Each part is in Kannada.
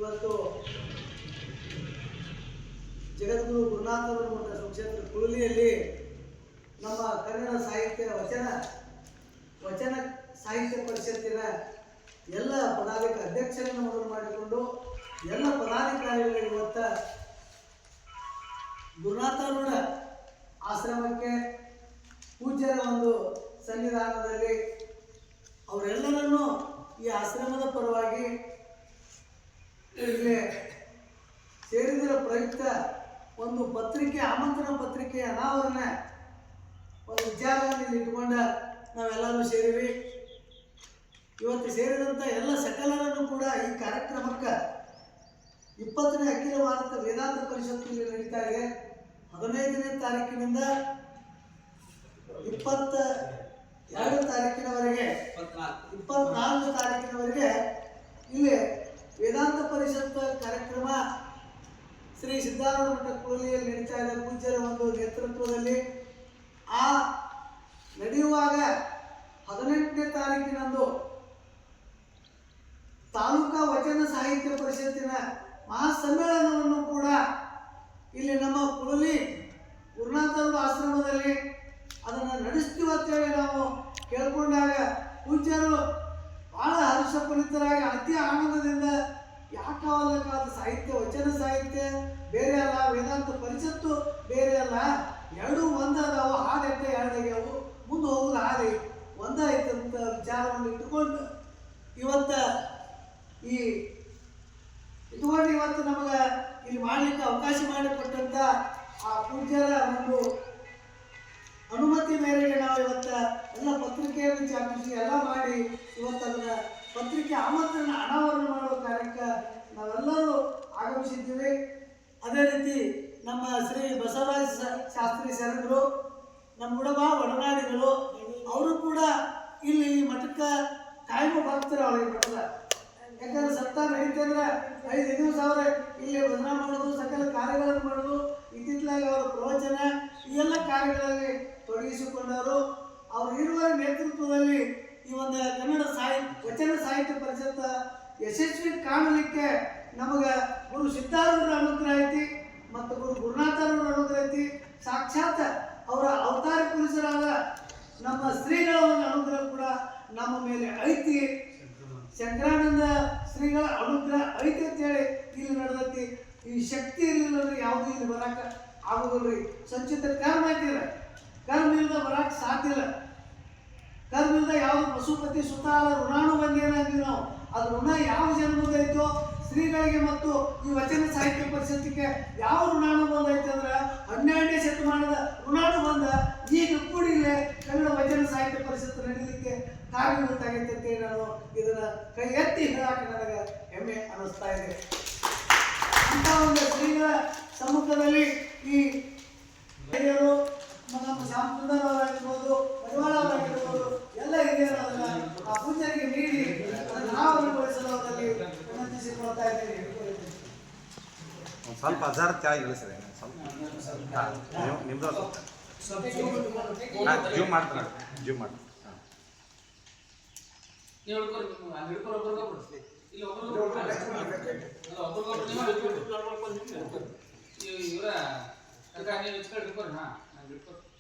ಇವತ್ತು ಜಗದ್ಗುರು ಗುರುನಾಥರ ಮಠ ಸುಕ್ಷೇತ್ರ ಕುಳಲಿಯಲ್ಲಿ ನಮ್ಮ ಕನ್ನಡ ಸಾಹಿತ್ಯ ವಚನ ಸಾಹಿತ್ಯ ಪರಿಷತ್ತಿನ ಎಲ್ಲ ಅಧ್ಯಕ್ಷರನ್ನು ಮೊದಲು ಮಾಡಿಕೊಂಡು ಎಲ್ಲ ಪದಾಧಿಕಾರಿಗಳು ಇವತ್ತ ಗುರುನಾಥರ ಆಶ್ರಮಕ್ಕೆ ಪೂಜ್ಯರ ಒಂದು ಸನ್ನಿಧಾನದಲ್ಲಿ ಅವರೆಲ್ಲರನ್ನೂ ಈ ಆಶ್ರಮದ ಪರವಾಗಿ ಇಲ್ಲಿ ಸೇರಿದರ ಪ್ರಯುಕ್ತ ಒಂದು ಪತ್ರಿಕೆ ಆಮಂತ್ರಣ ಪತ್ರಿಕೆ ಅನಾವರಣ ಒಂದು ವಿಚಾರವನ್ನು ಇಲ್ಲಿ ಇಟ್ಟುಕೊಂಡ ನಾವೆಲ್ಲರೂ ಸೇರಿವಿ. ಇವತ್ತು ಸೇರಿದಂಥ ಎಲ್ಲ ಸಕಲರನ್ನು ಕೂಡ ಈ ಕಾರ್ಯಕ್ರಮಕ್ಕೆ 20ನೇ ಅಖಿಲ ಭಾರತ ವೇದಾಂತ ಪರಿಷತ್ತು ಇಲ್ಲಿ ನಡೀತಾ ಇದೆ. 15ನೇ ತಾರೀಕಿನಿಂದ 22 ತಾರೀಕಿನವರೆಗೆ 24 ತಾರೀಕಿನವರೆಗೆ ಇಲ್ಲಿ ವೇದಾಂತ ಪರಿಷತ್ ಕಾರ್ಯಕ್ರಮ ಶ್ರೀ ಸಿದ್ಧಾರೂಢ ಮಠ ಕುಳಲಿಯಲ್ಲಿ ನಡೀತಾ ಇದೆ. ಪೂಜ್ಯರ ಒಂದು ನೇತೃತ್ವದಲ್ಲಿ ಆ ನಡೆಯುವಾಗ 18ನೇ ತಾರೀಕಿನಂದು ತಾಲೂಕಾ ವಚನ ಸಾಹಿತ್ಯ ಪರಿಷತ್ತಿನ ಮಹಾಸಮ್ಮೇಳನವನ್ನು ಕೂಡ ಇಲ್ಲಿ ನಮ್ಮ ಕುಳಲಿ ಗುರುನಾಥರ ಆಶ್ರಮದಲ್ಲಿ ಅದನ್ನು ನಡೆಸ್ತೀವಿ ಅಂತೇಳಿ ನಾವು ಕೇಳ್ಕೊಂಡಾಗ ಪೂಜ್ಯರು ಬಹಳ ಹರ್ಷಪೂರಿತರಾಗಿ ಅತಿ ಆನಂದದಿಂದ ಯಾಕಾದ ಸಾಹಿತ್ಯ ವಚನ ಸಾಹಿತ್ಯ ಬೇರೆ ಅಲ್ಲ, ವೇದಾಂತ ಪರಿಷತ್ತು ಬೇರೆ ಅಲ್ಲ, ಎರಡೂ ಒಂದಾದವು, ಹಾಡೆಂಟೆ ಎರಡಾಗ್ಯಾವು, ಮುಂದೆ ಹೋಗುದು ಹಾದಿ ಒಂದಾಯ್ತಂತ ವಿಚಾರವನ್ನು ಇಟ್ಟುಕೊಂಡು ಇವತ್ತು ನಮಗೆ ಇಲ್ಲಿ ಮಾಡಲಿಕ್ಕೆ ಅವಕಾಶ ಮಾಡಿಕೊಟ್ಟಂತ ಆ ಪೂಜ್ಯರ ಒಂದು ಅನುಮತಿ ಮೇರೆಗೆ ನಾವು ಇವತ್ತು ಎಲ್ಲ ಪತ್ರಿಕೆಯನ್ನು ಛಾಪಿಸಿ ಎಲ್ಲ ಮಾಡಿ ಇವತ್ತು ಅದನ್ನ ಪತ್ರಿಕೆ ಆಮಂತ್ರಣ ಅನಾವರಣ ಮಾಡುವ ಕಾರ್ಯಕ್ಕೆ ನಾವೆಲ್ಲರೂ ಆಗಮಿಸಿದ್ದೀವಿ. ಅದೇ ರೀತಿ ನಮ್ಮ ಶ್ರೀ ಬಸವರಾಜ ಶಾಸ್ತ್ರಿ ಶರಣರು ನಮ್ಮ ಕೂಡ ಭಾಳ ಒಡನಾಡಿಗಳು, ಅವರು ಕೂಡ ಇಲ್ಲಿ ಈ ಮಠಕ್ಕೆ ಕಾಯಮ ಭಕ್ತರು. ಅವ್ರಿಗೆ ಮಠದ ಯಾಕಂದ್ರೆ ಸಪ್ತಾಹ ನಡೀತಂದ್ರೆ 5 ದಿವಸ ಅವರೇ ಇಲ್ಲಿ ಭಜನಾ ಮಾಡೋದು, ಸಕಲ ಕಾರ್ಯಗಳನ್ನು ಮಾಡೋದು, ಇತ್ತಿತ್ತಲಾಗಿ ಅವರ ಪ್ರವಚನ ಈ ಎಲ್ಲ ಕಾರ್ಯಗಳಲ್ಲಿ ತೊಡಗಿಸಿಕೊಂಡವರು. ಅವರು ಇರುವ ನೇತೃತ್ವದಲ್ಲಿ ಈ ಒಂದು ಕನ್ನಡ ವಚನ ಸಾಹಿತ್ಯ ಪರಿಷತ್ ಯಶಸ್ವಿ ಕಾಣಲಿಕ್ಕೆ ನಮಗೆ ಗುರು ಸಿದ್ಧಾರೂಢರ ಅನುಗ್ರಹ ಐತಿ ಮತ್ತು ಗುರು ಗುರುನಾಥರ ಅನುಗ್ರಹ ಐತಿ. ಸಾಕ್ಷಾತ್ ಅವರ ಅವತಾರ ಪುರುಷರಾದ ನಮ್ಮ ಶ್ರೀಗಳ ಒಂದು ಅನುಗ್ರಹ ಕೂಡ ನಮ್ಮ ಮೇಲೆ ಐತಿ. ಶಂಕರಾನಂದ ಶ್ರೀಗಳ ಅನುಗ್ರಹ ಐತಿ ಅಂತೇಳಿ ಇಲ್ಲಿ ನಡೆದೈತಿ. ಈ ಶಕ್ತಿ ಇರಲಿಲ್ಲ ಅಂದ್ರೆ ಯಾವುದು ಇಲ್ಲಿ ಬರಕ್ಕೆ ಆಗೋದಿಲ್ರಿ. ಸಂಚಿತ ಕರ್ಮ ಐತಿಲ್ಲ, ಕರ್ಮ ಇಲ್ಲದ ಬರಕ್ಕೆ ಸಾಧ್ಯ ಇಲ್ಲ. ಕರ್ಮ ಇಲ್ಲದ ಯಾವುದು ಪಶುಪತಿ ಸುತಾಲ ಋಣಾನು ಬಂದೇನ ಅಂತೀವಿ ನಾವು. ಅದು ಋಣ ಯಾವ ಜನ್ಮದೈತೋ ಶ್ರೀಗಳಿಗೆ ಮತ್ತು ಈ ವಚನ ಸಾಹಿತ್ಯ ಪರಿಷತ್ತಿಗೆ ಯಾವ ಋಣಾನು ಬಂದೈತೆ ಅಂದ್ರೆ 12ನೇ ಶತಮಾನದ ಋಣಾನು ಬಂದ ಈಗ ಕೂಡಿಲ್ಲೇ ಕನ್ನಡ ವಚನ ಸಾಹಿತ್ಯ ಪರಿಷತ್ತು ನಡೀಲಿಕ್ಕೆ ಕಾರಣವಾಗೈತೆ ಅಂತ ನಾನು ಇದನ್ನ ಕೈ ಎತ್ತಿ ಹೇಳಕ್ಕೆ ನನಗೆ ಹೆಮ್ಮೆ ಅನ್ನಿಸ್ತಾ ಇದೆ. ಅಂತ ಒಂದು ಶ್ರೀಗಳ ಸಮ್ಮುಖದಲ್ಲಿ ಈ ಹಿರಿಯರು, ನಮ್ಮ ಶಾಮಸುಂದರವರಾಗಿರ್ಬೋದು, ಮಡಿವಾಳ ಅವರಾಗಿರ್ಬೋದು, ಎಲ್ಲ ಹಿರಿಯರಾದ ಆ ಪೂಜಾರಿಗೆ ನೀಡಿ ಅದನ್ನು ನಾವು ಅನುಭವಿಸಲುವುದರಲ್ಲಿ ವಿನಂತಿಸಿಕೊಳ್ತಾ ಇದ್ದೇನೆ. ಸ್ವಲ್ಪ ಹಜಾರ್ ಕೆಳಗೆ ಇಳಿಸಿದೆ, ನಿಮ್ದು ಜೂಮ್ ಮಾಡ್ತಾರೆ, ಜೂಮ್ ಮಾಡಿ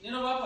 ನೀನು ಬಾಪ